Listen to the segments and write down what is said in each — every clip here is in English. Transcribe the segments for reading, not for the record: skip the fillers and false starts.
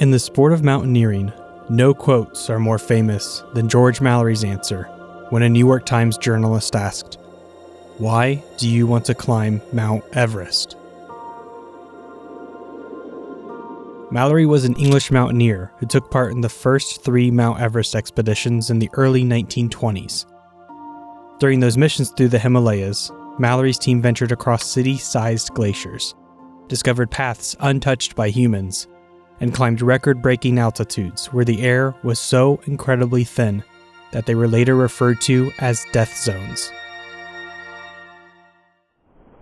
In the sport of mountaineering, no quotes are more famous than George Mallory's answer when a New York Times journalist asked, "Why do you want to climb Mount Everest?" Mallory was an English mountaineer who took part in the first 3 Mount Everest expeditions in the early 1920s. During those missions through the Himalayas, Mallory's team ventured across city-sized glaciers, discovered paths untouched by humans, and climbed record-breaking altitudes where the air was so incredibly thin that they were later referred to as death zones.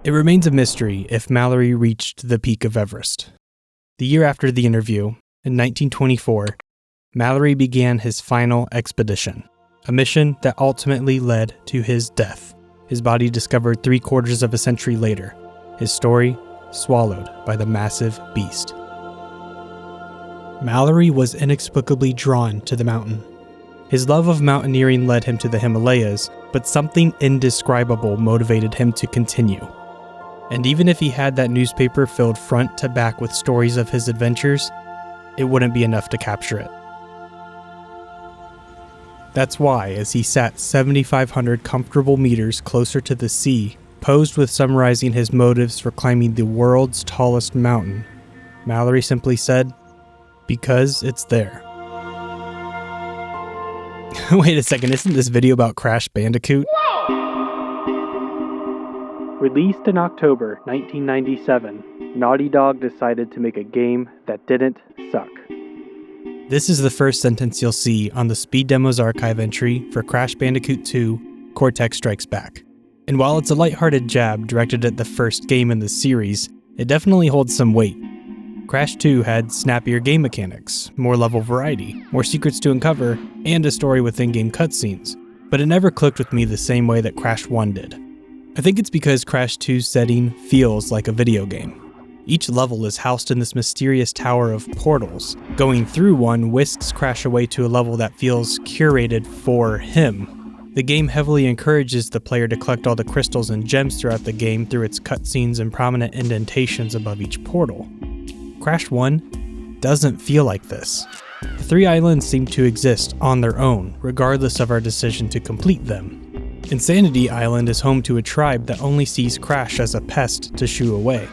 It remains a mystery if Mallory reached the peak of Everest. The year after the interview, in 1924, Mallory began his final expedition, a mission that ultimately led to his death. His body discovered 3/4 of a century later, his story swallowed by the massive beast. Mallory was inexplicably drawn to the mountain. His love of mountaineering led him to the Himalayas, but something indescribable motivated him to continue. And even if he had that newspaper filled front to back with stories of his adventures, it wouldn't be enough to capture it. That's why, as he sat 7,500 comfortable meters closer to the sea, posed with summarizing his motives for climbing the world's tallest mountain, Mallory simply said, "Because it's there." Wait a second, isn't this video about Crash Bandicoot? Released in October 1997, Naughty Dog decided to make a game that didn't suck. This is the first sentence you'll see on the Speed Demos archive entry for Crash Bandicoot 2: Cortex Strikes Back. And while it's a lighthearted jab directed at the first game in the series, it definitely holds some weight. Crash 2 had snappier game mechanics, more level variety, more secrets to uncover, and a story with in-game cutscenes, but it never clicked with me the same way that Crash 1 did. I think it's because Crash 2's setting feels like a video game. Each level is housed in this mysterious tower of portals. Going through one whisks Crash away to a level that feels curated for him. The game heavily encourages the player to collect all the crystals and gems throughout the game through its cutscenes and prominent indentations above each portal. Crash 1 doesn't feel like this. The 3 islands seem to exist on their own, regardless of our decision to complete them. Insanity Island is home to a tribe that only sees Crash as a pest to shoo away.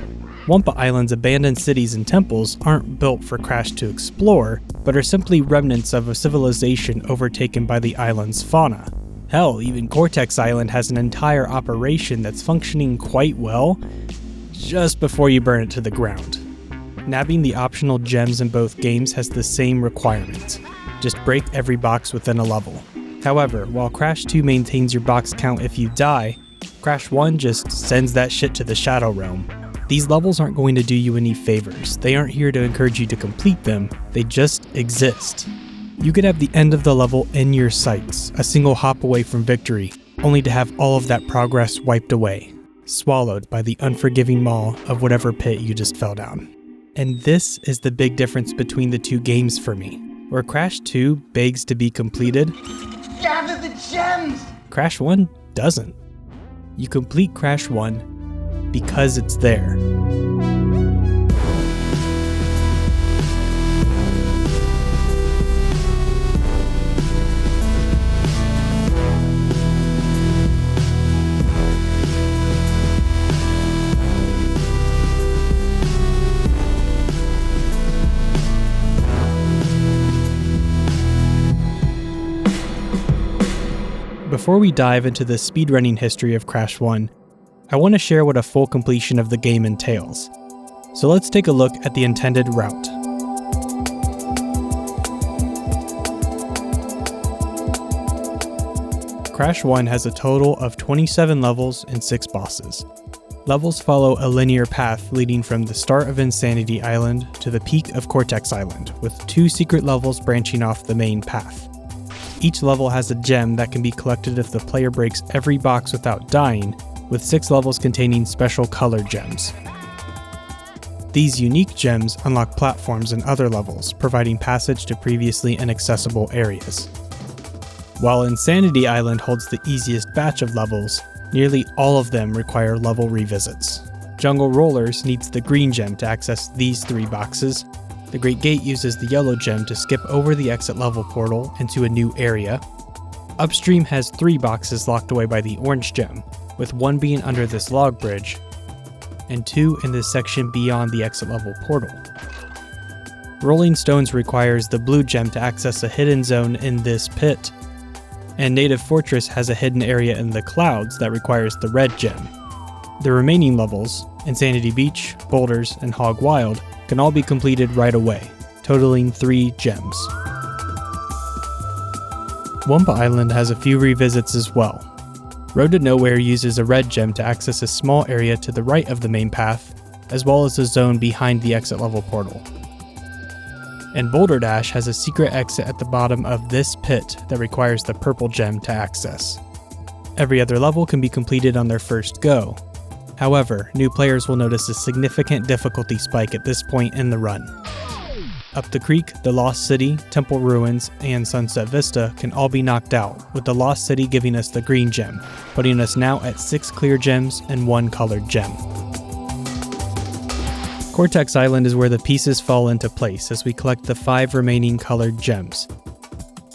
Wumpa Island's abandoned cities and temples aren't built for Crash to explore, but are simply remnants of a civilization overtaken by the island's fauna. Hell, even Cortex Island has an entire operation that's functioning quite well, just before you burn it to the ground. Nabbing the optional gems in both games has the same requirement. Just break every box within a level. However, while Crash 2 maintains your box count if you die, Crash 1 just sends that shit to the Shadow Realm. These levels aren't going to do you any favors. They aren't here to encourage you to complete them, they just exist. You could have the end of the level in your sights, a single hop away from victory, only to have all of that progress wiped away, swallowed by the unforgiving maw of whatever pit you just fell down. And this is the big difference between the 2 games for me. Where Crash 2 begs to be completed, gather the gems! Crash 1 doesn't. You complete Crash 1 because it's there. Before we dive into the speedrunning history of Crash 1, I want to share what a full completion of the game entails. So let's take a look at the intended route. Crash 1 has a total of 27 levels and 6 bosses. Levels follow a linear path leading from the start of Insanity Island to the peak of Cortex Island, with 2 secret levels branching off the main path. Each level has a gem that can be collected if the player breaks every box without dying, with 6 levels containing special colored gems. These unique gems unlock platforms in other levels, providing passage to previously inaccessible areas. While Insanity Island holds the easiest batch of levels, nearly all of them require level revisits. Jungle Rollers needs the green gem to access these 3 boxes, The Great Gate uses the yellow gem to skip over the exit level portal into a new area. Upstream has 3 boxes locked away by the orange gem, with 1 being under this log bridge, and 2 in this section beyond the exit level portal. Rolling Stones requires the blue gem to access a hidden zone in this pit, and Native Fortress has a hidden area in the clouds that requires the red gem. The remaining levels, Insanity Beach, Boulders, and Hog Wild, can all be completed right away, totaling 3 gems. Wumpa Island has a few revisits as well. Road to Nowhere uses a red gem to access a small area to the right of the main path, as well as a zone behind the exit level portal. And Boulder Dash has a secret exit at the bottom of this pit that requires the purple gem to access. Every other level can be completed on their first go. However, new players will notice a significant difficulty spike at this point in the run. Up the Creek, the Lost City, Temple Ruins, and Sunset Vista can all be knocked out, with the Lost City giving us the green gem, putting us now at 6 clear gems and 1 colored gem. Cortex Island is where the pieces fall into place as we collect the 5 remaining colored gems.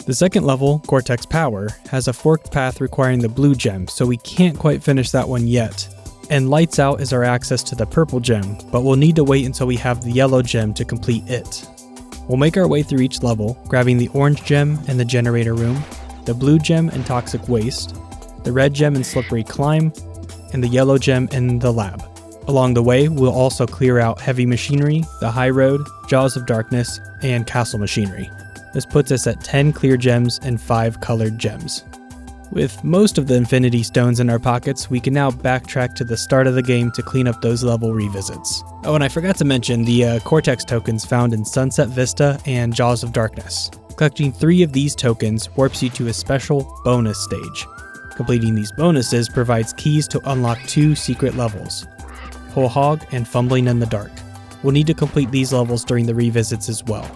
The second level, Cortex Power, has a forked path requiring the blue gem, so we can't quite finish that one yet. And Lights Out is our access to the purple gem, but we'll need to wait until we have the yellow gem to complete it. We'll make our way through each level, grabbing the orange gem in the generator room, the blue gem in Toxic Waste, the red gem in Slippery Climb, and the yellow gem in the lab. Along the way, we'll also clear out Heavy Machinery, the High Road, Jaws of Darkness, and Castle Machinery. This puts us at 10 clear gems and 5 colored gems. With most of the Infinity Stones in our pockets, we can now backtrack to the start of the game to clean up those level revisits. Oh, and I forgot to mention the Cortex tokens found in Sunset Vista and Jaws of Darkness. Collecting 3 of these tokens warps you to a special bonus stage. Completing these bonuses provides keys to unlock 2 secret levels, Whole Hog and Fumbling in the Dark. We'll need to complete these levels during the revisits as well.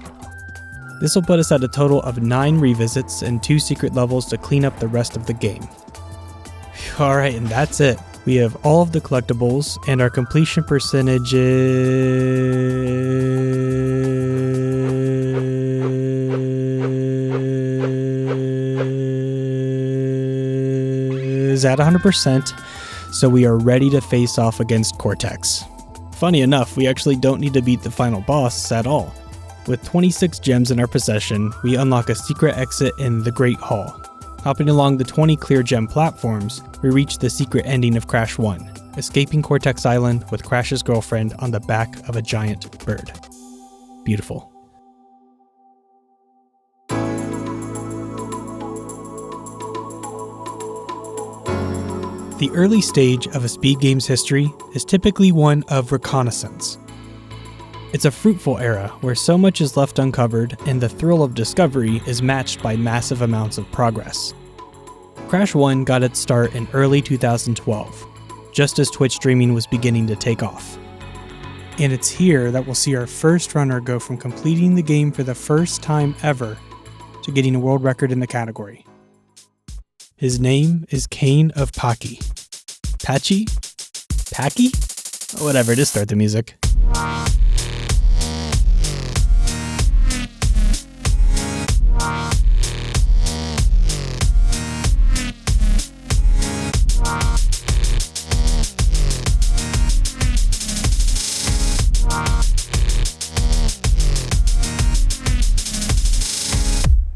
This will put us at a total of 9 revisits and 2 secret levels to clean up the rest of the game. Alright, and that's it. We have all of the collectibles, and our completion percentage is at 100%, so we are ready to face off against Cortex. Funny enough, we actually don't need to beat the final boss at all. With 26 gems in our possession, we unlock a secret exit in the Great Hall. Hopping along the 20 clear gem platforms, we reach the secret ending of Crash 1, escaping Cortex Island with Crash's girlfriend on the back of a giant bird. Beautiful. The early stage of a speed game's history is typically one of reconnaissance. It's a fruitful era where so much is left uncovered and the thrill of discovery is matched by massive amounts of progress. Crash 1 got its start in early 2012, just as Twitch streaming was beginning to take off. And it's here that we'll see our first runner go from completing the game for the first time ever to getting a world record in the category. His name is Kane of Paki. Patchy? Packy? Whatever, just start the music.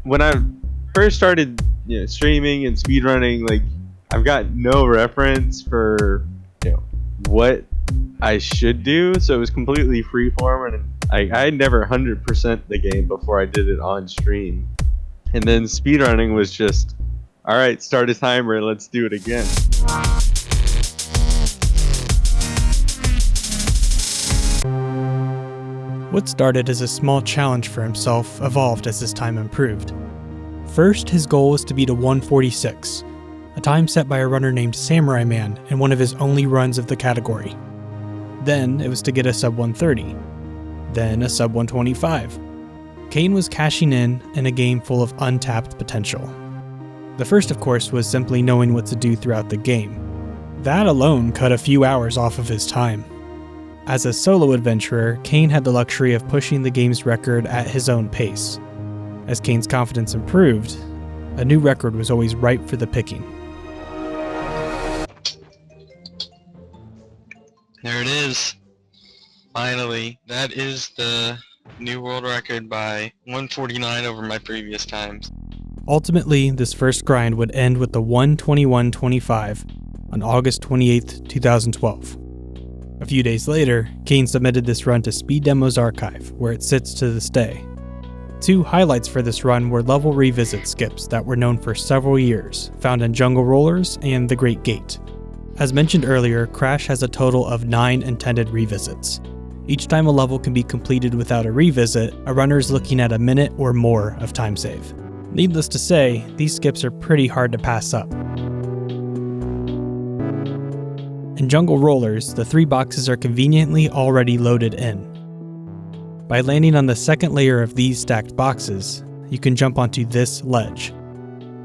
When I first started streaming and speedrunning, like, I've got no reference for what I should do, so it was completely freeform, and I had never 100% the game before I did it on stream. And then speedrunning was just, alright, start a timer, let's do it again. What started as a small challenge for himself evolved as his time improved. First, his goal was to beat a 146, a time set by a runner named Samurai Man in one of his only runs of the category. Then, it was to get a sub 130. Then, a sub 125. Kane was cashing in a game full of untapped potential. The first, of course, was simply knowing what to do throughout the game. That alone cut a few hours off of his time. As a solo adventurer, Kane had the luxury of pushing the game's record at his own pace. As Kane's confidence improved, a new record was always ripe for the picking. There it is. Finally. That is the new world record by 149 over my previous times. Ultimately, this first grind would end with the 1:21:25 on August 28, 2012. A few days later, Kane submitted this run to Speed Demo's archive, where it sits to this day. Two highlights for this run were level revisit skips that were known for several years, found in Jungle Rollers and The Great Gate. As mentioned earlier, Crash has a total of 9 intended revisits. Each time a level can be completed without a revisit, a runner is looking at a minute or more of time save. Needless to say, these skips are pretty hard to pass up. In Jungle Rollers, the 3 boxes are conveniently already loaded in. By landing on the second layer of these stacked boxes, you can jump onto this ledge.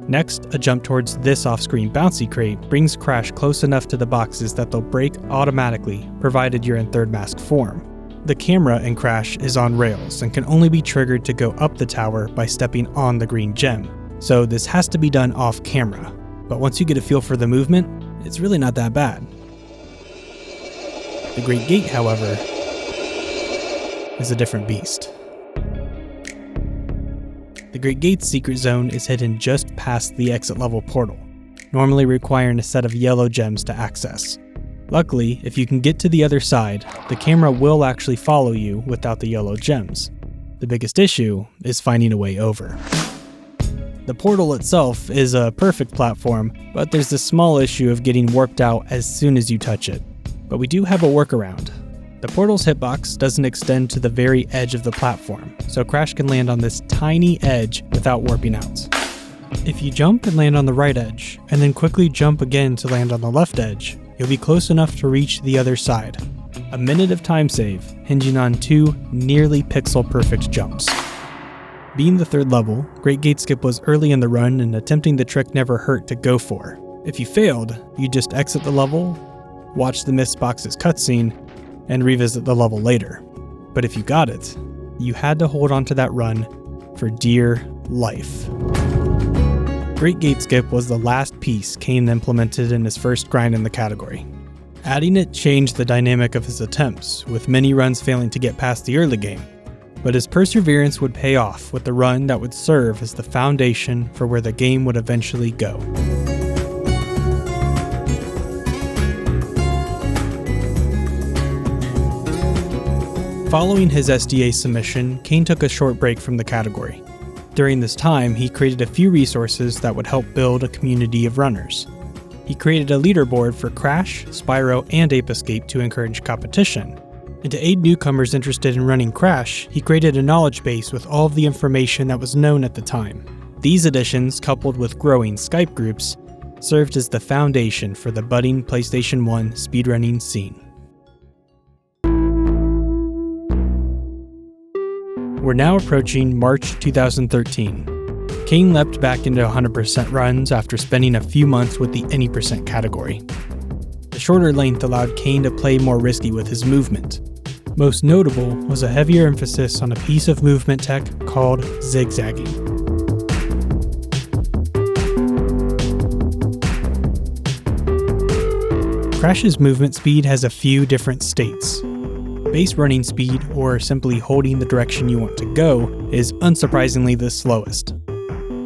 Next, a jump towards this off-screen bouncy crate brings Crash close enough to the boxes that they'll break automatically, provided you're in third mask form. The camera in Crash is on rails and can only be triggered to go up the tower by stepping on the green gem, so this has to be done off camera. But once you get a feel for the movement, it's really not that bad. The Great Gate, however, is a different beast. The Great Gate's secret zone is hidden just past the exit level portal, normally requiring a set of yellow gems to access. Luckily, if you can get to the other side, the camera will actually follow you without the yellow gems. The biggest issue is finding a way over. The portal itself is a perfect platform, but there's the small issue of getting warped out as soon as you touch it. But we do have a workaround. The portal's hitbox doesn't extend to the very edge of the platform, so Crash can land on this tiny edge without warping out. If you jump and land on the right edge, and then quickly jump again to land on the left edge, you'll be close enough to reach the other side. A minute of time save, hinging on 2 nearly pixel-perfect jumps. Being the third level, Great Gate Skip was early in the run, and attempting the trick never hurt to go for. If you failed, you just exit the level, watch the missed boxes cutscene, and revisit the level later. But if you got it, you had to hold on to that run for dear life. Great Gate Skip was the last piece Kane implemented in his first grind in the category. Adding it changed the dynamic of his attempts, with many runs failing to get past the early game. But his perseverance would pay off with the run that would serve as the foundation for where the game would eventually go. Following his SDA submission, Kane took a short break from the category. During this time, he created a few resources that would help build a community of runners. He created a leaderboard for Crash, Spyro, and Ape Escape to encourage competition. And to aid newcomers interested in running Crash, he created a knowledge base with all of the information that was known at the time. These additions, coupled with growing Skype groups, served as the foundation for the budding PlayStation 1 speedrunning scene. We're now approaching March 2013. Kane leapt back into 100% runs after spending a few months with the any percent category. The shorter length allowed Kane to play more risky with his movement. Most notable was a heavier emphasis on a piece of movement tech called zigzagging. Crash's movement speed has a few different states. Base running speed, or simply holding the direction you want to go, is unsurprisingly the slowest.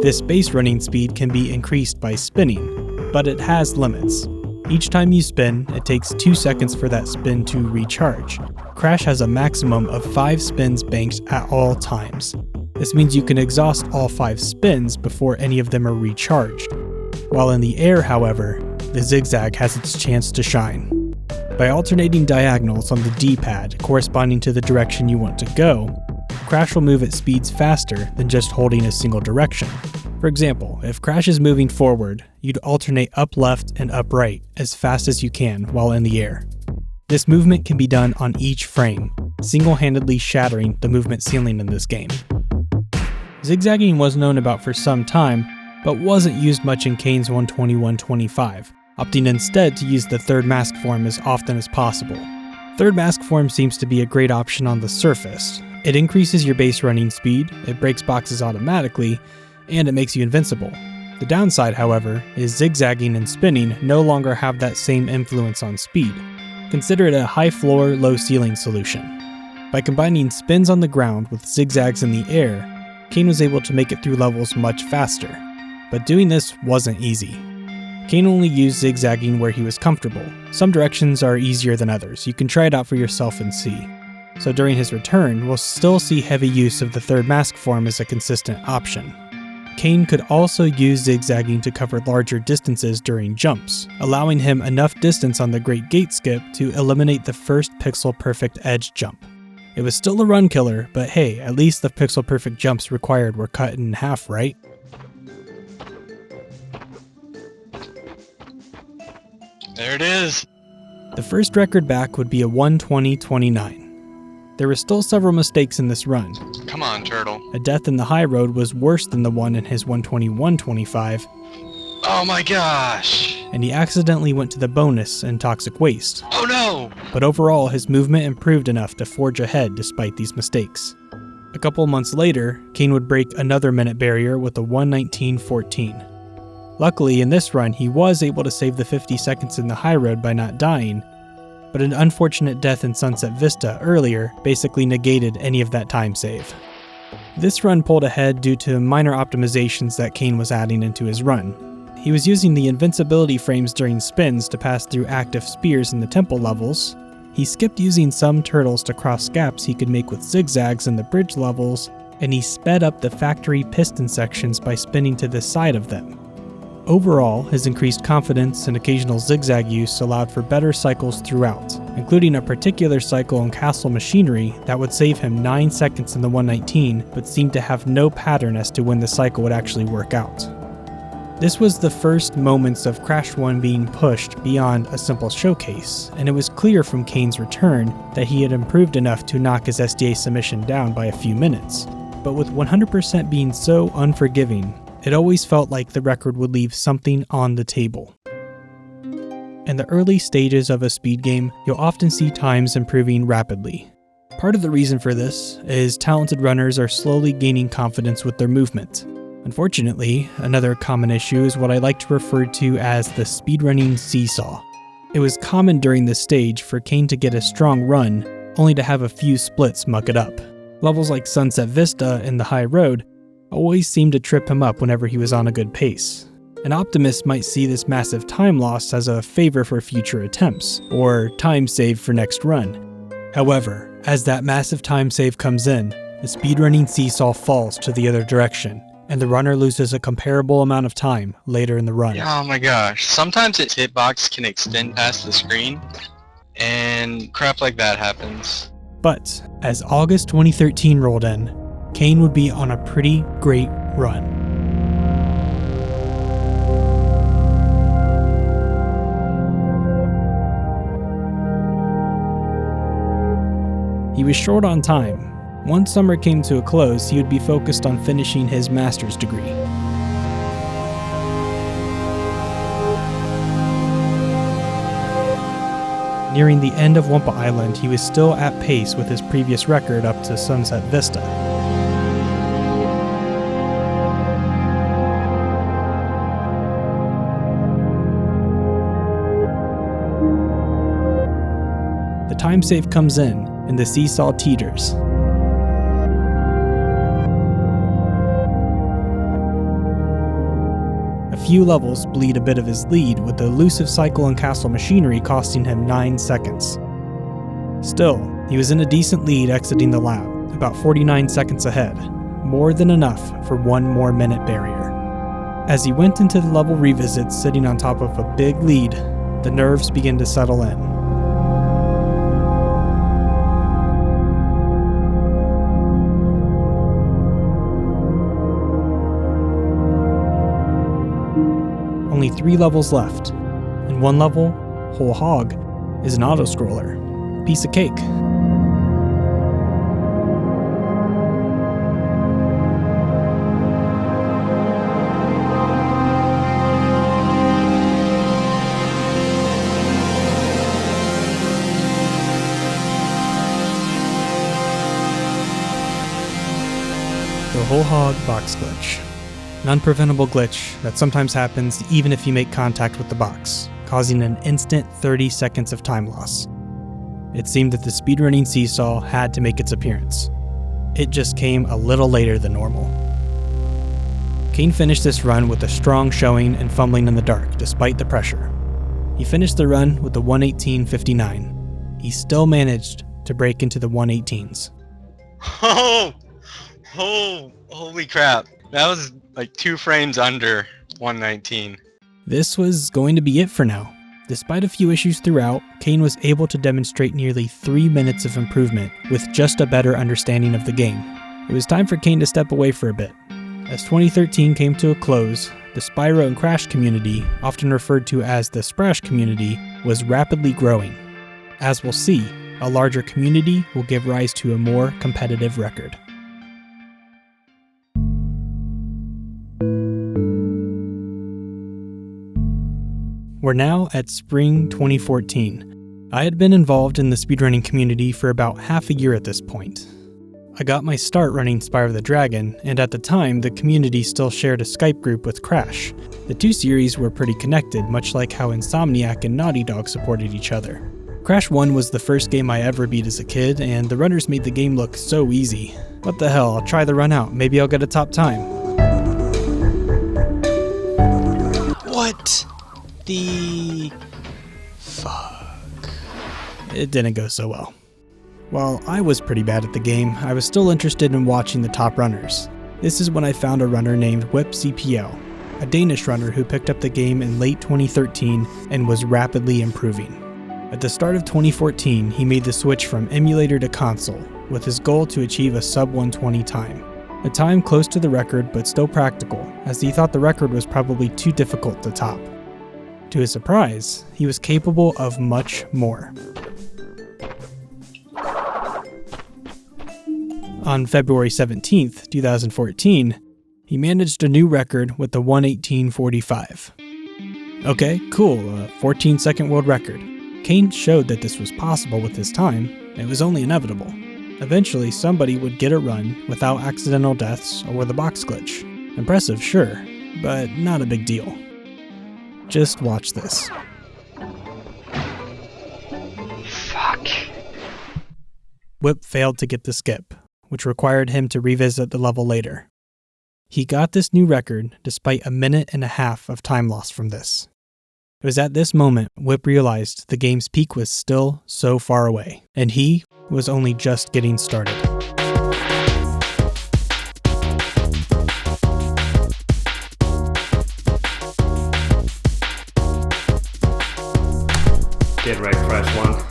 This base running speed can be increased by spinning, but it has limits. Each time you spin, it takes 2 seconds for that spin to recharge. Crash has a maximum of 5 spins banked at all times. This means you can exhaust all 5 spins before any of them are recharged. While in the air, however, the zigzag has its chance to shine. By alternating diagonals on the D-pad corresponding to the direction you want to go, Crash will move at speeds faster than just holding a single direction. For example, if Crash is moving forward, you'd alternate up left and up right as fast as you can while in the air. This movement can be done on each frame, single-handedly shattering the movement ceiling in this game. Zigzagging was known about for some time, but wasn't used much in Kane's 1:21:25. Opting instead to use the third mask form as often as possible. Third mask form seems to be a great option on the surface. It increases your base running speed, it breaks boxes automatically, and it makes you invincible. The downside, however, is zigzagging and spinning no longer have that same influence on speed. Consider it a high floor, low ceiling solution. By combining spins on the ground with zigzags in the air, Kane was able to make it through levels much faster. But doing this wasn't easy. Kane only used zigzagging where he was comfortable. Some directions are easier than others. You can try it out for yourself and see. So during his return, we'll still see heavy use of the third mask form as a consistent option. Kane could also use zigzagging to cover larger distances during jumps, allowing him enough distance on the Great Gate Skip to eliminate the first pixel-perfect edge jump. It was still a run killer, but hey, at least the pixel-perfect jumps required were cut in half, right? There it is! The first record back would be a 1:20.29. There were still several mistakes in this run. Come on, Turtle. A death in the high road was worse than the one in his 1:21.25. Oh my gosh! And he accidentally went to the bonus in Toxic Waste. Oh no! But overall, his movement improved enough to forge ahead despite these mistakes. A couple months later, Kane would break another minute barrier with a 1:19.14. Luckily, in this run, he was able to save the 50 seconds in the high road by not dying, but an unfortunate death in Sunset Vista earlier basically negated any of that time save. This run pulled ahead due to minor optimizations that Kane was adding into his run. He was using the invincibility frames during spins to pass through active spears in the temple levels. He skipped using some turtles to cross gaps he could make with zigzags in the bridge levels, and he sped up the factory piston sections by spinning to the side of them. Overall, his increased confidence and occasional zigzag use allowed for better cycles throughout, including a particular cycle on Castle Machinery that would save him 9 seconds in the 1:19, but seemed to have no pattern as to when the cycle would actually work out. This was the first moments of Crash 1 being pushed beyond a simple showcase, and it was clear from Kane's return that he had improved enough to knock his SDA submission down by a few minutes. But with 100% being so unforgiving, it always felt like the record would leave something on the table. In the early stages of a speed game, you'll often see times improving rapidly. Part of the reason for this is talented runners are slowly gaining confidence with their movement. Unfortunately, another common issue is what I like to refer to as the speedrunning seesaw. It was common during this stage for Kane to get a strong run, only to have a few splits muck it up. Levels like Sunset Vista and the High Road always seemed to trip him up whenever he was on a good pace. An optimist might see this massive time loss as a favor for future attempts, or time saved for next run. However, as that massive time save comes in, the speedrunning seesaw falls to the other direction, and the runner loses a comparable amount of time later in the run. Oh my gosh. Sometimes its hitbox can extend past the screen, and crap like that happens. But, as August 2013 rolled in, Kane would be on a pretty great run. He was short on time. Once summer came to a close, he would be focused on finishing his master's degree. Nearing the end of Wumpa Island, he was still at pace with his previous record up to Sunset Vista. The time save comes in, and the seesaw teeters. A few levels bleed a bit of his lead, with the elusive cycle and Castle Machinery costing him 9 seconds. Still, he was in a decent lead exiting the lap, about 49 seconds ahead, more than enough for one more minute barrier. As he went into the level revisits sitting on top of a big lead, the nerves began to settle in. Only 3 levels left, and one level, Whole Hog, is an auto-scroller. Piece of cake. whole hog box glitch. An unpreventable glitch that sometimes happens even if you make contact with the box, causing an instant 30 seconds of time loss. It seemed that the speedrunning seesaw had to make its appearance. It just came a little later than normal. Kane finished this run with a strong showing and fumbling in the dark despite the pressure. He finished the run with a 1:18.59. He still managed to break into the 1:18s. Holy crap. That was like 2 frames under 1:19. This was going to be it for now. Despite a few issues throughout, Kane was able to demonstrate nearly 3 minutes of improvement with just a better understanding of the game. It was time for Kane to step away for a bit. As 2013 came to a close, the Spyro and Crash community, often referred to as the Sprash community, was rapidly growing. As we'll see, a larger community will give rise to a more competitive record. We're now at spring 2014. I had been involved in the speedrunning community for about half a year at this point. I got my start running Spyro the Dragon, and at the time, the community still shared a Skype group with Crash. The two series were pretty connected, much like how Insomniac and Naughty Dog supported each other. Crash 1 was the first game I ever beat as a kid, and the runners made the game look so easy. What the hell, I'll try the run out, maybe I'll get a top time. What the fuck? It didn't go so well. While I was pretty bad at the game, I was still interested in watching the top runners. This is when I found a runner named Whip CPL, a Danish runner who picked up the game in late 2013 and was rapidly improving. At the start of 2014, he made the switch from emulator to console, with his goal to achieve a sub 120 time. A time close to the record but still practical, as he thought the record was probably too difficult to top. To his surprise, he was capable of much more. On February 17th, 2014, he managed a new record with the 1:18.45. Okay, cool, a 14-second world record. Kane showed that this was possible with his time. It was only inevitable. Eventually, somebody would get a run without accidental deaths or with a box glitch. Impressive, sure, but not a big deal. Just watch this. Fuck. Whip failed to get the skip, which required him to revisit the level later. He got this new record despite a minute and a half of time loss from this. It was at this moment Whip realized the game's peak was still so far away, and he was only just getting started. Get right, Crash 1.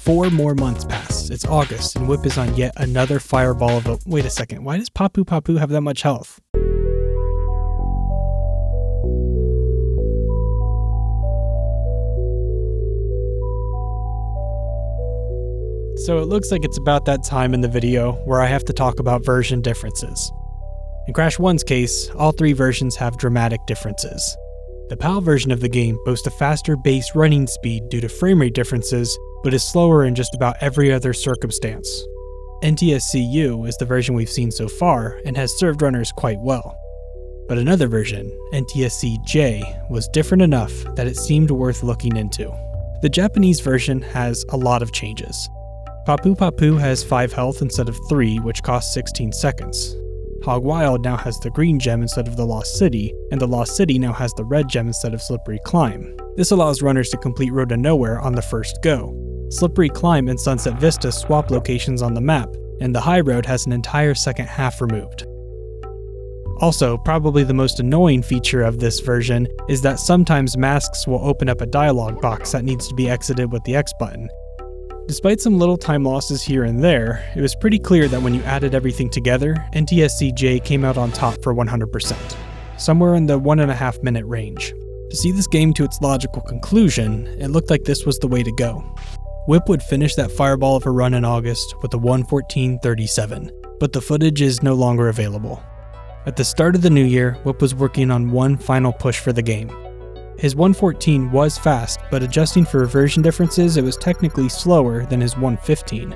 Four more months pass. It's August, and Whip is on yet another fireball of a... Wait a second, why does Papu Papu have that much health? So it looks like it's about that time in the video where I have to talk about version differences. In Crash 1's case, all 3 versions have dramatic differences. The PAL version of the game boasts a faster base running speed due to framerate differences, but is slower in just about every other circumstance. NTSC-U is the version we've seen so far and has served runners quite well. But another version, NTSC-J, was different enough that it seemed worth looking into. The Japanese version has a lot of changes. Papu Papu has 5 health instead of 3, which costs 16 seconds. Hog Wild now has the green gem instead of the Lost City, and the Lost City now has the red gem instead of Slippery Climb. This allows runners to complete Road to Nowhere on the first go. Slippery Climb and Sunset Vista swap locations on the map, and the High Road has an entire second half removed. Also, probably the most annoying feature of this version is that sometimes masks will open up a dialog box that needs to be exited with the X button. Despite some little time losses here and there, it was pretty clear that when you added everything together, NTSC-J came out on top for 100%, somewhere in the 1.5 minute range. To see this game to its logical conclusion, it looked like this was the way to go. Whip would finish that fireball of a run in August with a 1:14.37, but the footage is no longer available. At the start of the new year, Whip was working on one final push for the game. His 1.14 was fast, but adjusting for version differences, it was technically slower than his 1.15.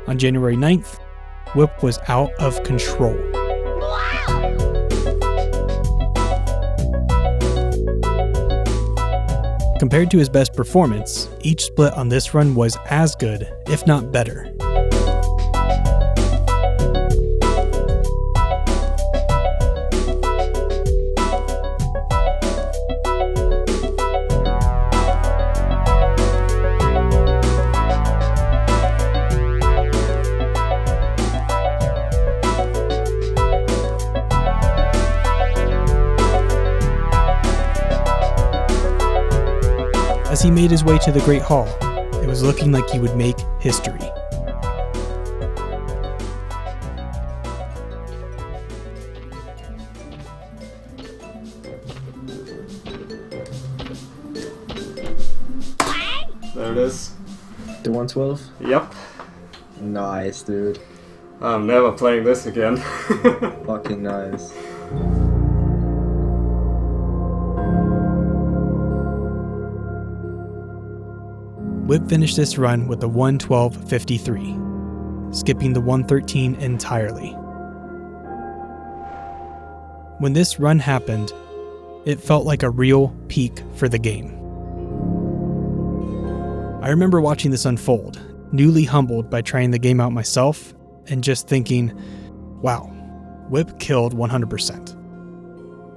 On January 9th, Whip was out of control. Compared to his best performance, each split on this run was as good, if not better. As he made his way to the Great Hall, it was looking like he would make history. There it is. The 112? Yep. Nice, dude. I'm never playing this again. Fucking nice. Whip finished this run with a 1:12.53, skipping the 1:13 entirely. When this run happened, it felt like a real peak for the game. I remember watching this unfold, newly humbled by trying the game out myself, and just thinking, wow, Whip killed 100%.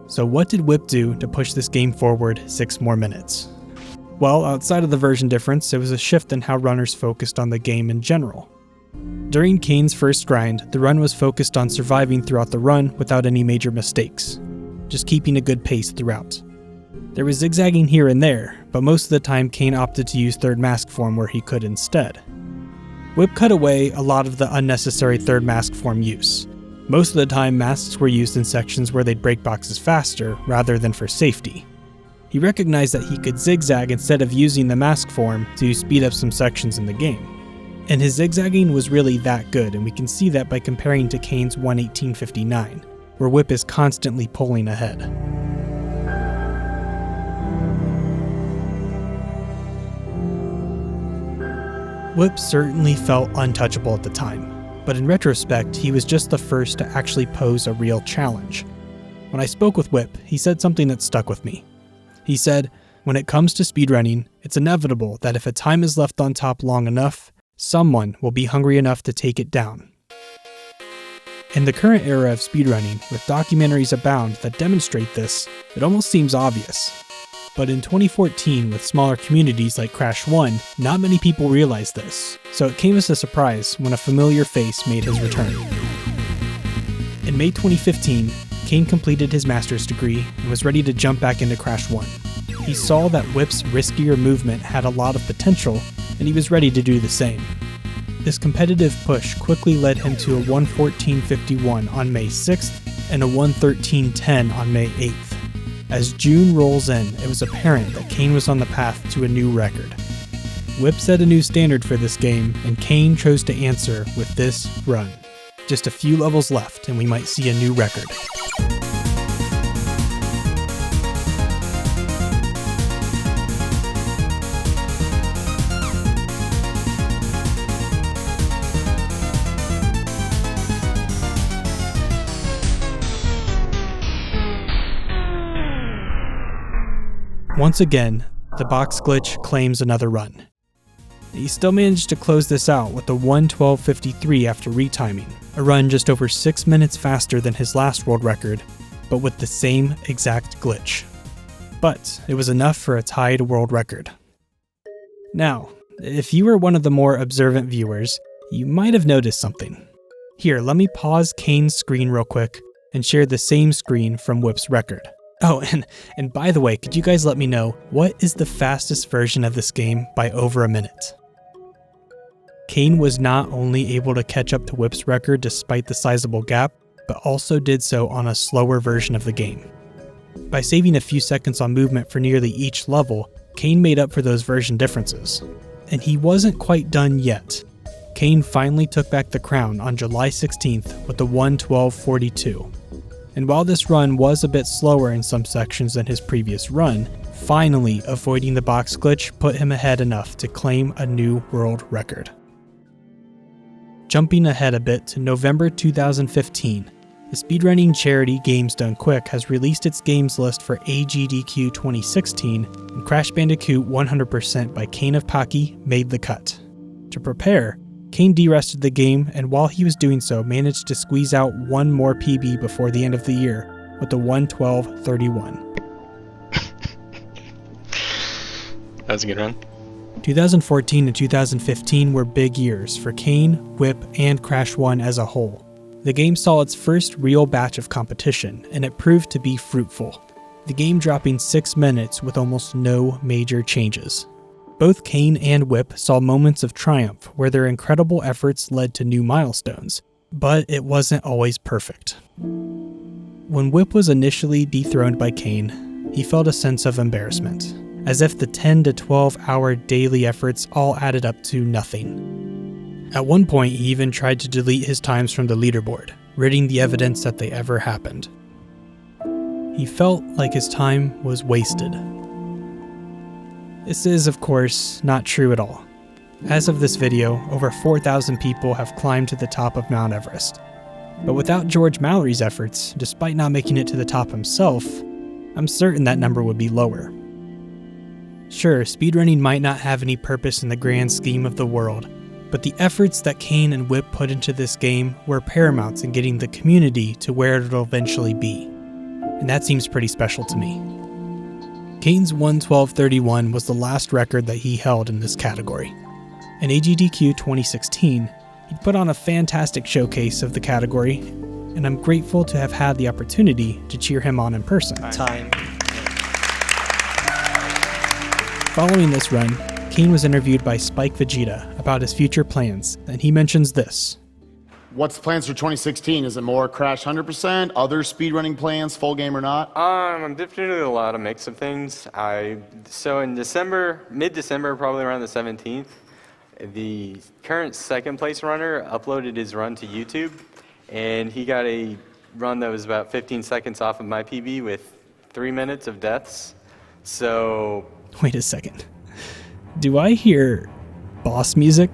So what did Whip do to push this game forward 6 more minutes? Well, outside of the version difference, it was a shift in how runners focused on the game in general. During Kane's first grind, the run was focused on surviving throughout the run without any major mistakes, just keeping a good pace throughout. There was zigzagging here and there, but most of the time Kane opted to use third mask form where he could instead. Whip cut away a lot of the unnecessary third mask form use. Most of the time masks were used in sections where they'd break boxes faster rather than for safety. He recognized that he could zigzag instead of using the mask form to speed up some sections in the game. And his zigzagging was really that good, and we can see that by comparing to Kane's 1:18.59, where Whip is constantly pulling ahead. Whip certainly felt untouchable at the time, but in retrospect, he was just the first to actually pose a real challenge. When I spoke with Whip, he said something that stuck with me. He said, when it comes to speedrunning, it's inevitable that if a time is left on top long enough, someone will be hungry enough to take it down. In the current era of speedrunning, with documentaries abound that demonstrate this, it almost seems obvious. But in 2014, with smaller communities like Crash 1, not many people realized this, so it came as a surprise when a familiar face made his return. In May 2015, Kane completed his master's degree and was ready to jump back into Crash 1. He saw that Whip's riskier movement had a lot of potential, and he was ready to do the same. This competitive push quickly led him to a 1:14.51 on May 6th and a 1:13.10 on May 8th. As June rolls in, it was apparent that Kane was on the path to a new record. Whip set a new standard for this game, and Kane chose to answer with this run. Just a few levels left, and we might see a new record. Once again, the box glitch claims another run. He still managed to close this out with a 1:12.53 after retiming, a run just over 6 minutes faster than his last world record, but with the same exact glitch. But it was enough for a tied world record. Now, if you were one of the more observant viewers, you might have noticed something. Here, let me pause Kane's screen real quick and share the same screen from Whip's record. Oh, and by the way, could you guys let me know, what is the fastest version of this game by over a minute? Kane was not only able to catch up to Whip's record despite the sizable gap, but also did so on a slower version of the game. By saving a few seconds on movement for nearly each level, Kane made up for those version differences. And he wasn't quite done yet. Kane finally took back the crown on July 16th with a 1:12.42. And while this run was a bit slower in some sections than his previous run, finally avoiding the box glitch put him ahead enough to claim a new world record. Jumping ahead a bit to November 2015, the speedrunning charity Games Done Quick has released its games list for AGDQ 2016, and Crash Bandicoot 100% by Kane of Paki made the cut. To prepare, Kane derested the game, and while he was doing so, managed to squeeze out one more PB before the end of the year with a 1:12:31. That was a good run. 2014 and 2015 were big years for Kane, Whip, and Crash 1 as a whole. The game saw its first real batch of competition, and it proved to be fruitful, the game dropping 6 minutes with almost no major changes. Both Kane and Whip saw moments of triumph where their incredible efforts led to new milestones, but it wasn't always perfect. When Whip was initially dethroned by Kane, he felt a sense of embarrassment, as if the 10 to 12 hour daily efforts all added up to nothing. At one point, he even tried to delete his times from the leaderboard, ridding the evidence that they ever happened. He felt like his time was wasted. This is, of course, not true at all. As of this video, over 4,000 people have climbed to the top of Mount Everest. But without George Mallory's efforts, despite not making it to the top himself, I'm certain that number would be lower. Sure, speedrunning might not have any purpose in the grand scheme of the world, but the efforts that Kane and Whip put into this game were paramount in getting the community to where it'll eventually be. And that seems pretty special to me. Kane's 1:12:31 was the last record that he held in this category. In AGDQ 2016, he put on a fantastic showcase of the category, and I'm grateful to have had the opportunity to cheer him on in person. Time. Following this run, Kane was interviewed by Spike Vegeta about his future plans, and he mentions this. What's the plans for 2016? Is it more Crash 100%, other speedrunning plans, full game or not? I'm definitely a lot of mix of things. So in December, mid-December, probably around the 17th, the current second place runner uploaded his run to YouTube, and he got a run that was about 15 seconds off of my PB with 3 minutes of deaths. So... Wait a second. Do I hear boss music?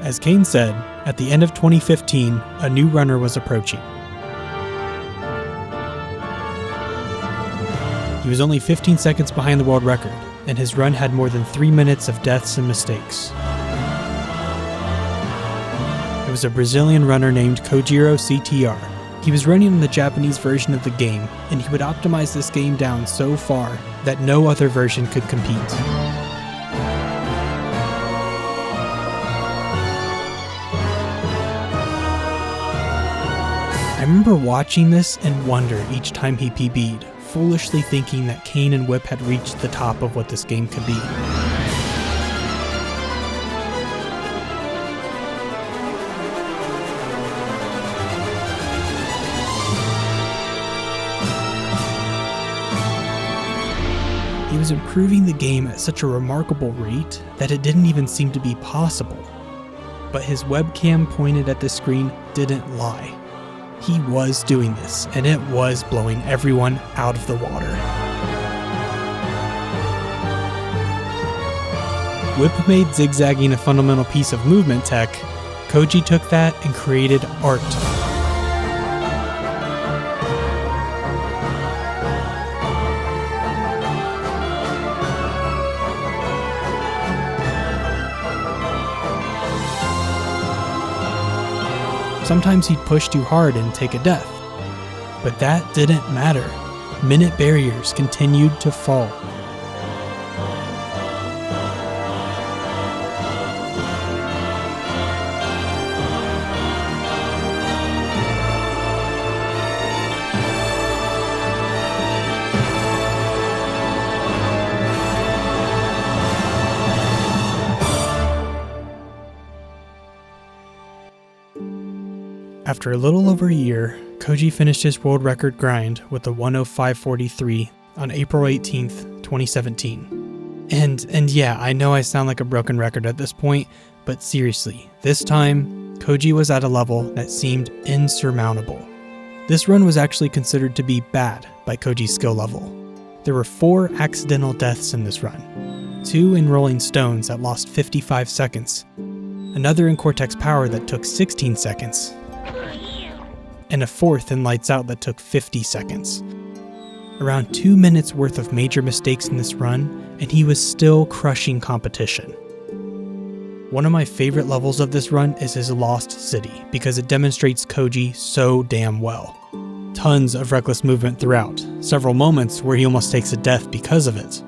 As Kane said, at the end of 2015, a new runner was approaching. He was only 15 seconds behind the world record, and his run had more than 3 minutes of deaths and mistakes. It was a Brazilian runner named Kojiro CTR. He was running on the Japanese version of the game, and he would optimize this game down so far that no other version could compete. I remember watching this and wonder each time he PB'd, foolishly thinking that Kane and Whip had reached the top of what this game could be. He was improving the game at such a remarkable rate that it didn't even seem to be possible. But his webcam pointed at the screen didn't lie. He was doing this, and it was blowing everyone out of the water. Whip made zigzagging a fundamental piece of movement tech. Koji took that and created art. Sometimes he'd push too hard and take a death. But that didn't matter. Minute barriers continued to fall. After a little over a year, Koji finished his world record grind with a 1:05:43 on April 18th, 2017. And yeah, I know I sound like a broken record at this point, but seriously, this time, Koji was at a level that seemed insurmountable. This run was actually considered to be bad by Koji's skill level. There were 4 accidental deaths in this run. 2 in Rolling Stones that lost 55 seconds, another in Cortex Power that took 16 seconds, and a 4th in Lights Out that took 50 seconds. Around 2 minutes worth of major mistakes in this run, and he was still crushing competition. One of my favorite levels of this run is his Lost City, because it demonstrates Koji so damn well. Tons of reckless movement throughout, several moments where he almost takes a death because of it.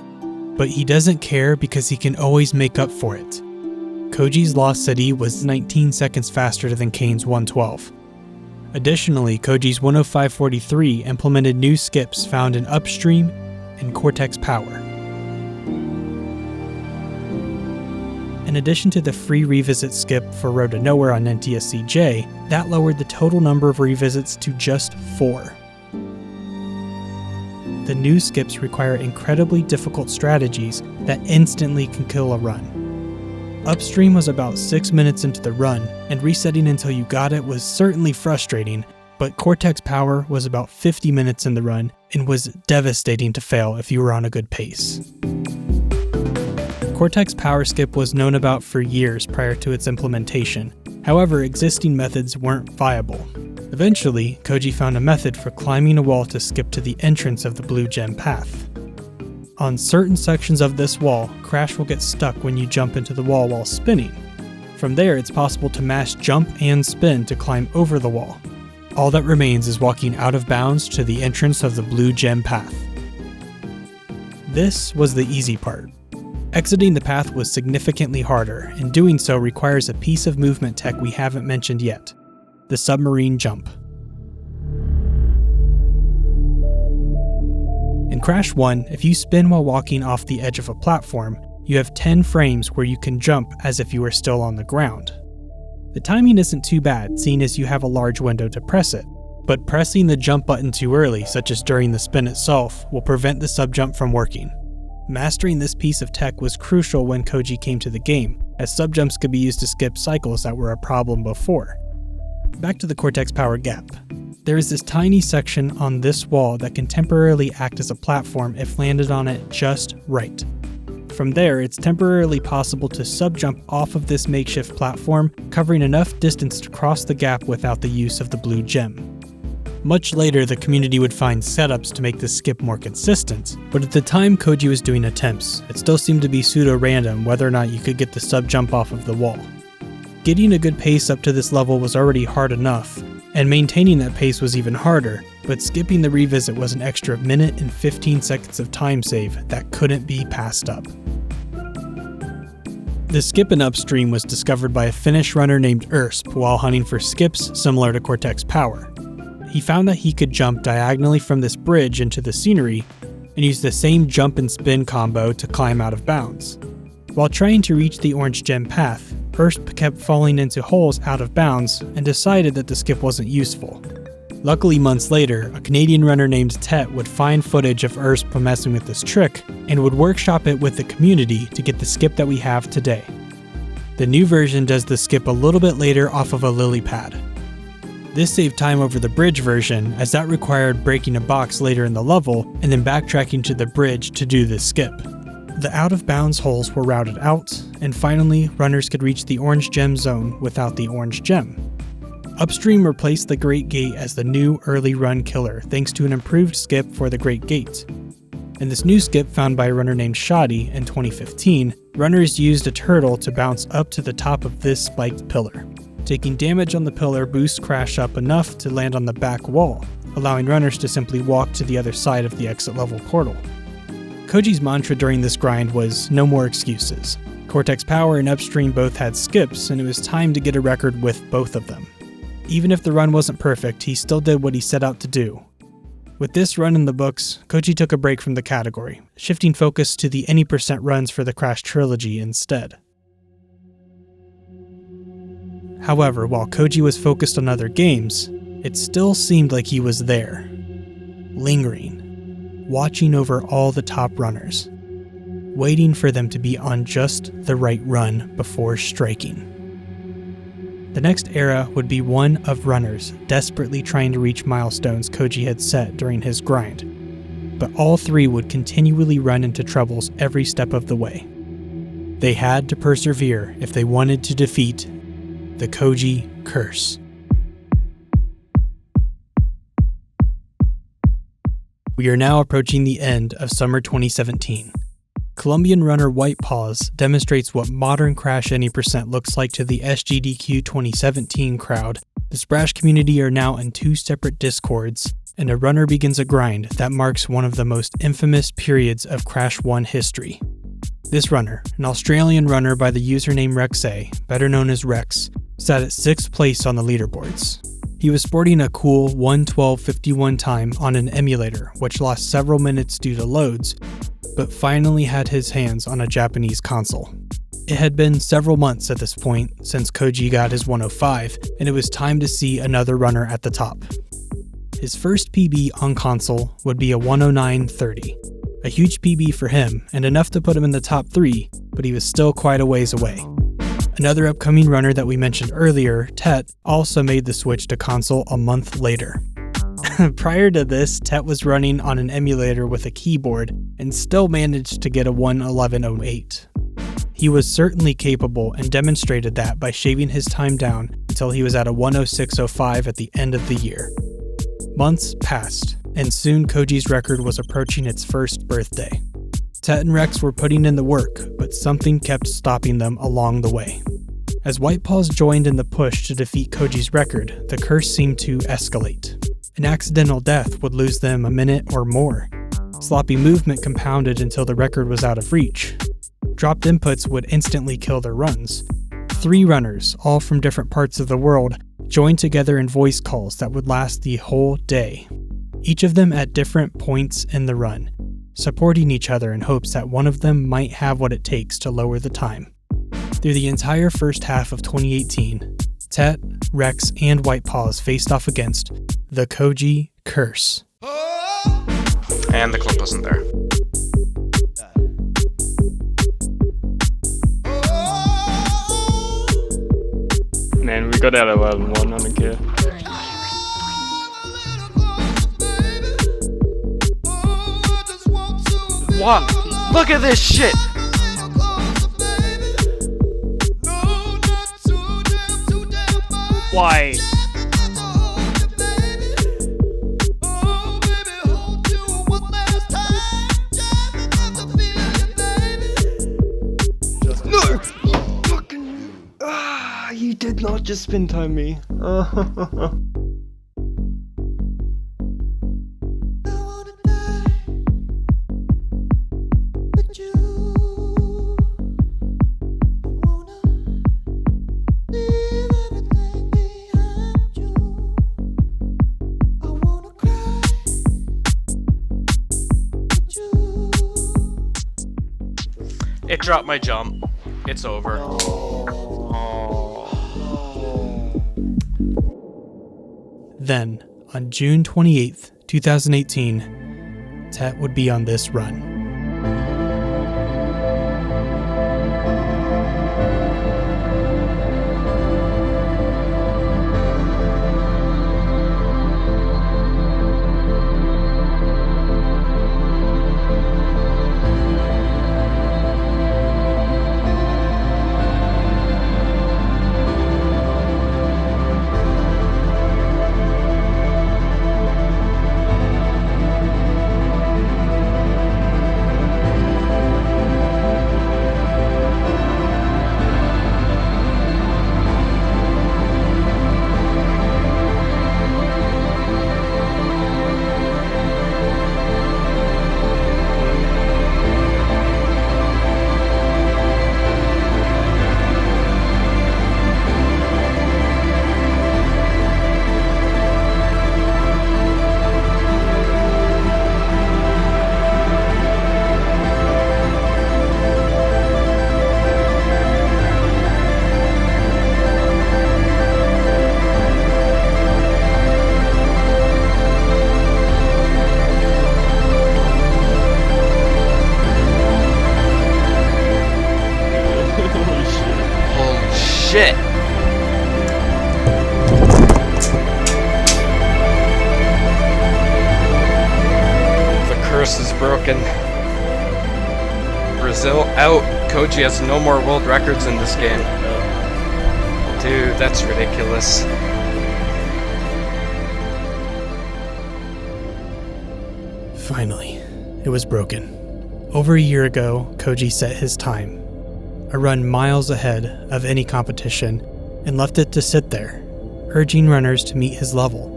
But he doesn't care because he can always make up for it. Koji's Lost City was 19 seconds faster than Kane's 112. Additionally, Koji's 105.43 implemented new skips found in Upstream and Cortex Power. In addition to the free revisit skip for Road to Nowhere on NTSC-J, that lowered the total number of revisits to just 4. The new skips require incredibly difficult strategies that instantly can kill a run. Upstream was about 6 minutes into the run, and resetting until you got it was certainly frustrating, but Cortex Power was about 50 minutes in the run and was devastating to fail if you were on a good pace. Cortex Power Skip was known about for years prior to its implementation. However, existing methods weren't viable. Eventually, Koji found a method for climbing a wall to skip to the entrance of the Blue Gem path. On certain sections of this wall, Crash will get stuck when you jump into the wall while spinning. From there, it's possible to mash jump and spin to climb over the wall. All that remains is walking out of bounds to the entrance of the Blue Gem path. This was the easy part. Exiting the path was significantly harder, and doing so requires a piece of movement tech we haven't mentioned yet: the submarine jump. In Crash 1, if you spin while walking off the edge of a platform, you have 10 frames where you can jump as if you were still on the ground. The timing isn't too bad, seeing as you have a large window to press it, but pressing the jump button too early, such as during the spin itself, will prevent the subjump from working. Mastering this piece of tech was crucial when Koji came to the game, as subjumps could be used to skip cycles that were a problem before. Back to the Cortex Power gap. There is this tiny section on this wall that can temporarily act as a platform if landed on it just right. From there, it's temporarily possible to subjump off of this makeshift platform, covering enough distance to cross the gap without the use of the Blue Gem. Much later, the community would find setups to make this skip more consistent, but at the time Koji was doing attempts, it still seemed to be pseudo-random whether or not you could get the sub-jump off of the wall. Getting a good pace up to this level was already hard enough, and maintaining that pace was even harder, but skipping the revisit was an extra minute and 15 seconds of time save that couldn't be passed up. The skip in Upstream was discovered by a Finnish runner named Ersp while hunting for skips similar to Cortex Power. He found that he could jump diagonally from this bridge into the scenery and use the same jump and spin combo to climb out of bounds. While trying to reach the Orange Gem path, Ersp kept falling into holes out of bounds and decided that the skip wasn't useful. Luckily, months later, a Canadian runner named Tet would find footage of Ersp messing with this trick and would workshop it with the community to get the skip that we have today. The new version does the skip a little bit later off of a lily pad. This saved time over the bridge version, as that required breaking a box later in the level and then backtracking to the bridge to do this skip. The out-of-bounds holes were routed out, and finally, runners could reach the Orange Gem zone without the Orange Gem. Upstream replaced the Great Gate as the new early run killer thanks to an improved skip for the Great Gate. In this new skip found by a runner named Shoddy in 2015, runners used a turtle to bounce up to the top of this spiked pillar. Taking damage on the pillar boosts Crash up enough to land on the back wall, allowing runners to simply walk to the other side of the exit level portal. Koji's mantra during this grind was no more excuses. Cortex Power and Upstream both had skips, and it was time to get a record with both of them. Even if the run wasn't perfect, he still did what he set out to do. With this run in the books, Koji took a break from the category, shifting focus to the any % runs for the Crash trilogy instead. However, while Koji was focused on other games, it still seemed like he was there, lingering, watching over all the top runners, waiting for them to be on just the right run before striking. The next era would be one of runners desperately trying to reach milestones Koji had set during his grind, but all three would continually run into troubles every step of the way. They had to persevere if they wanted to defeat the Koji Curse. We are now approaching the end of summer 2017. Colombian runner White Paws demonstrates what modern Crash Any Percent looks like to the SGDQ 2017 crowd. The Splash community are now in two separate discords, and a runner begins a grind that marks one of the most infamous periods of Crash 1 history. This runner, an Australian runner by the username Rexay, better known as Rex, sat at 6th place on the leaderboards. He was sporting a cool 1:12:51 time on an emulator, which lost several minutes due to loads, but finally had his hands on a Japanese console. It had been several months at this point since Koji got his 105, and it was time to see another runner at the top. His first PB on console would be a 109.30, a huge PB for him and enough to put him in the top 3, but he was still quite a ways away. Another upcoming runner that we mentioned earlier, Tet, also made the switch to console a month later. Prior to this, Tet was running on an emulator with a keyboard and still managed to get a 1:11.08. He was certainly capable and demonstrated that by shaving his time down until he was at a 1:06.05 at the end of the year. Months passed, and soon Koji's record was approaching its first birthday. Tet and Rex were putting in the work, but something kept stopping them along the way. As White Paws joined in the push to defeat Koji's record, the curse seemed to escalate. An accidental death would lose them a minute or more. Sloppy movement compounded until the record was out of reach. Dropped inputs would instantly kill their runs. 3 runners, all from different parts of the world, joined together in voice calls that would last the whole day. Each of them at different points in the run, supporting each other in hopes that one of them might have what it takes to lower the time. Through the entire first half of 2018, Tet, Rex, and White Paws faced off against the Koji Curse. And the clip wasn't there. Man, we got out of 11-1, I don't care. What? Look at this shit! Why? No! Fucking... you did not just spin time me. It dropped my jump. It's over. Then, on June 28th, 2018, Tet would be on this run. curse is broken. Brazil out. Koji has no more world records in this game. Dude, that's ridiculous. Finally, it was broken. Over a year ago, Koji set his time, a run miles ahead of any competition, and left it to sit there, urging runners to meet his level.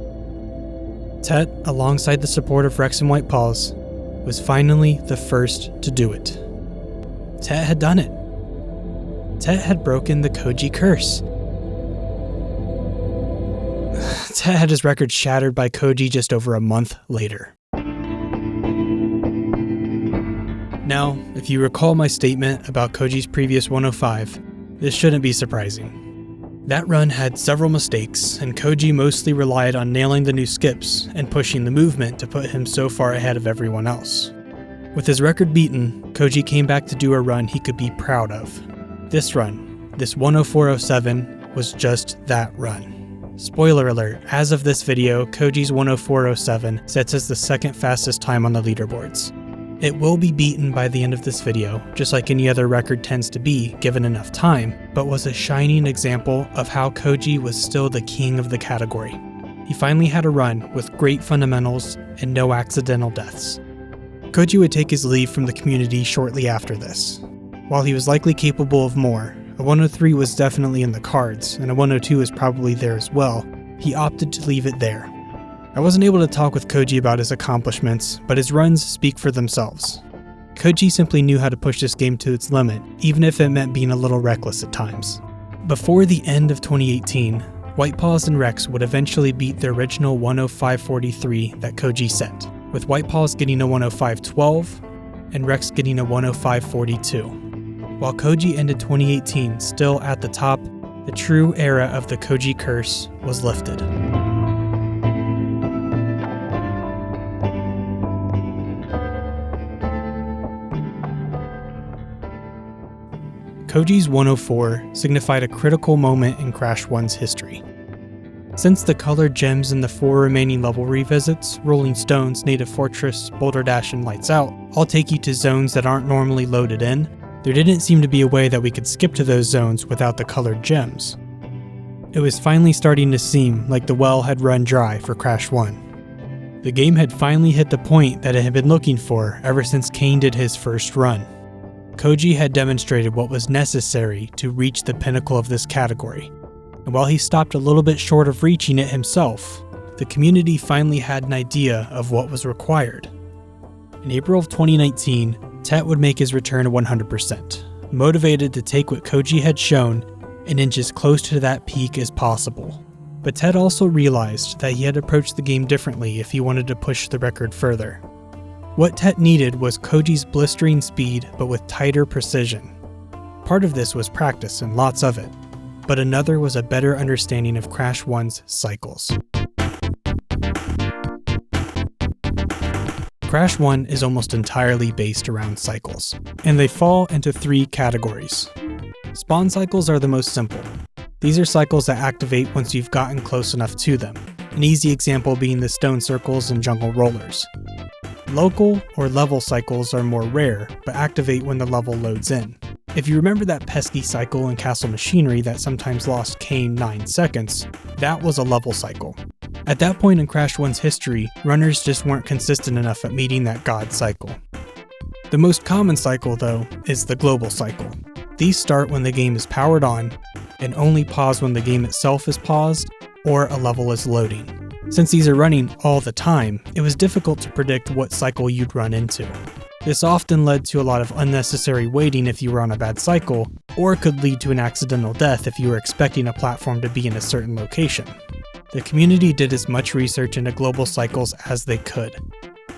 Tet, alongside the support of Rex and White Paws, was finally the first to do it. Tet had done it. Tet had broken the Koji curse. Tet had his record shattered by Koji just over a month later. Now, if you recall my statement about Koji's previous 105, this shouldn't be surprising. That run had several mistakes, and Koji mostly relied on nailing the new skips and pushing the movement to put him so far ahead of everyone else. With his record beaten, Koji came back to do a run he could be proud of. This run, this 104.07, was just that run. Spoiler alert, as of this video, Koji's 104.07 sets as the second fastest time on the leaderboards. It will be beaten by the end of this video, just like any other record tends to be given enough time, but was a shining example of how Koji was still the king of the category. He finally had a run with great fundamentals and no accidental deaths. Koji would take his leave from the community shortly after this. While he was likely capable of more, a 103 was definitely in the cards, and a 102 was probably there as well, he opted to leave it there. I wasn't able to talk with Koji about his accomplishments, but his runs speak for themselves. Koji simply knew how to push this game to its limit, even if it meant being a little reckless at times. Before the end of 2018, White Paws and Rex would eventually beat the original 105.43 that Koji set, with White Paws getting a 105.12 and Rex getting a 105.42. While Koji ended 2018 still at the top, the true era of the Koji curse was lifted. Koji's 104 signified a critical moment in Crash 1's history. Since the colored gems in the 4 remaining level revisits, Rolling Stones, Native Fortress, Boulder Dash, and Lights Out, all take you to zones that aren't normally loaded in, there didn't seem to be a way that we could skip to those zones without the colored gems. It was finally starting to seem like the well had run dry for Crash 1. The game had finally hit the point that it had been looking for ever since Kane did his first run. Koji had demonstrated what was necessary to reach the pinnacle of this category, and while he stopped a little bit short of reaching it himself, the community finally had an idea of what was required. In April of 2019, Tet would make his return to 100%, motivated to take what Koji had shown and inch as close to that peak as possible. But Tet also realized that he had approached the game differently if he wanted to push the record further. What Tet needed was Koji's blistering speed, but with tighter precision. Part of this was practice, and lots of it, but another was a better understanding of Crash 1's cycles. Crash 1 is almost entirely based around cycles, and they fall into 3 categories. Spawn cycles are the most simple. These are cycles that activate once you've gotten close enough to them, an easy example being the stone circles and jungle rollers. Local or level cycles are more rare, but activate when the level loads in. If you remember that pesky cycle in Castle Machinery that sometimes lost Kane 9 seconds, that was a level cycle. At that point in Crash 1's history, runners just weren't consistent enough at meeting that god cycle. The most common cycle, though, is the global cycle. These start when the game is powered on, and only pause when the game itself is paused, or a level is loading. Since these are running all the time, it was difficult to predict what cycle you'd run into. This often led to a lot of unnecessary waiting if you were on a bad cycle, or could lead to an accidental death if you were expecting a platform to be in a certain location. The community did as much research into global cycles as they could.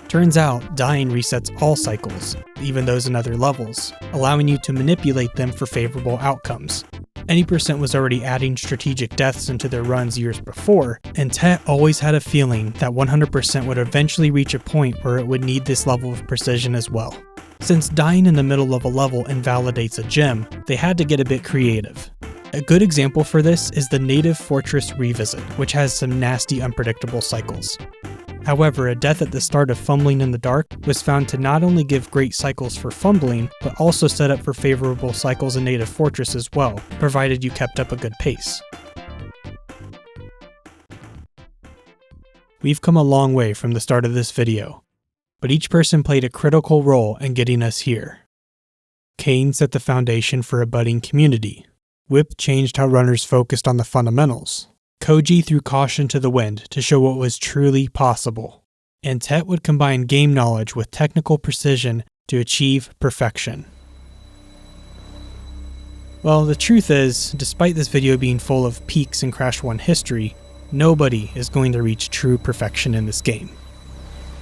Turns out, dying resets all cycles, even those in other levels, allowing you to manipulate them for favorable outcomes. Any percent was already adding strategic deaths into their runs years before, and Tet always had a feeling that 100% would eventually reach a point where it would need this level of precision as well. Since dying in the middle of a level invalidates a gem, they had to get a bit creative. A good example for this is the Native Fortress Revisit, which has some nasty unpredictable cycles. However, a death at the start of Fumbling in the Dark was found to not only give great cycles for fumbling, but also set up for favorable cycles in Native Fortress as well, provided you kept up a good pace. We've come a long way from the start of this video, but each person played a critical role in getting us here. Kane set the foundation for a budding community. Whip changed how runners focused on the fundamentals. Koji threw caution to the wind to show what was truly possible. And Tet would combine game knowledge with technical precision to achieve perfection. Well, the truth is, despite this video being full of peaks in Crash 1 history, nobody is going to reach true perfection in this game.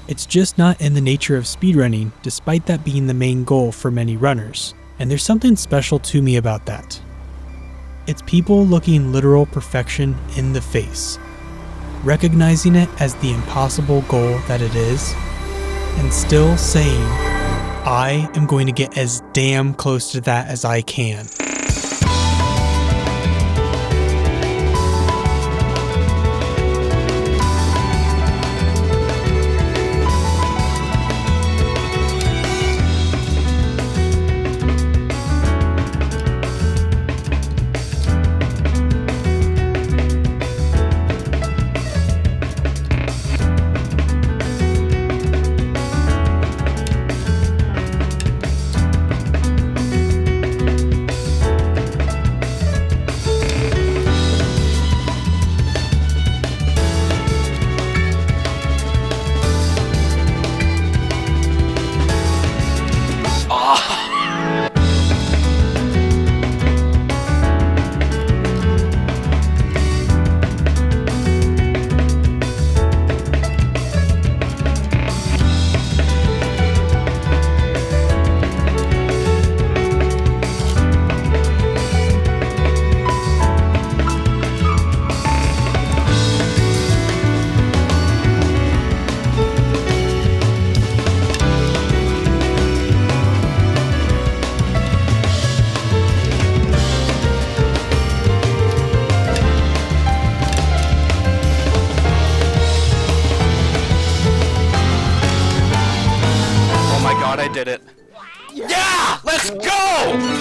It's just not in the nature of speedrunning, despite that being the main goal for many runners. And there's something special to me about that. It's people looking literal perfection in the face, recognizing it as the impossible goal that it is, and still saying, I am going to get as damn close to that as I can. I did it. Yeah! Let's go!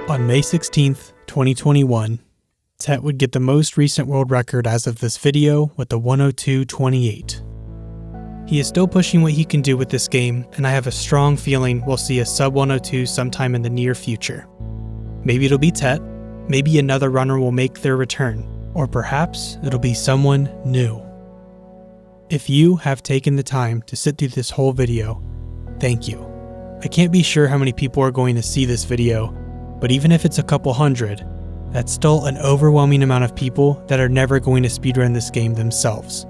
On May 16th, 2021, Tet would get the most recent world record as of this video with the 102.28. He is still pushing what he can do with this game, and I have a strong feeling we'll see a sub 102 sometime in the near future. Maybe it'll be Tet, maybe another runner will make their return, or perhaps it'll be someone new. If you have taken the time to sit through this whole video, thank you. I can't be sure how many people are going to see this video, but even if it's a couple hundred, that's still an overwhelming amount of people that are never going to speedrun this game themselves.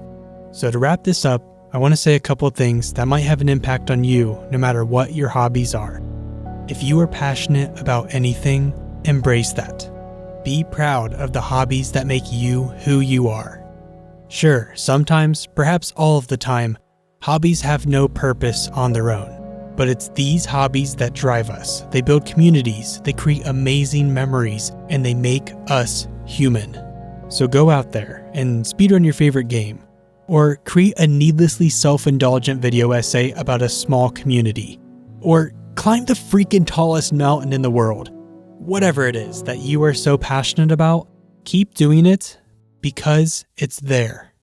So to wrap this up, I want to say a couple of things that might have an impact on you no matter what your hobbies are. If you are passionate about anything, embrace that. Be proud of the hobbies that make you who you are. Sure, sometimes, perhaps all of the time, hobbies have no purpose on their own. But it's these hobbies that drive us. They build communities, they create amazing memories, and they make us human. So go out there and speedrun your favorite game, or create a needlessly self-indulgent video essay about a small community, or Climb the freaking tallest mountain in the world. Whatever it is that you are so passionate about, keep doing it because it's there.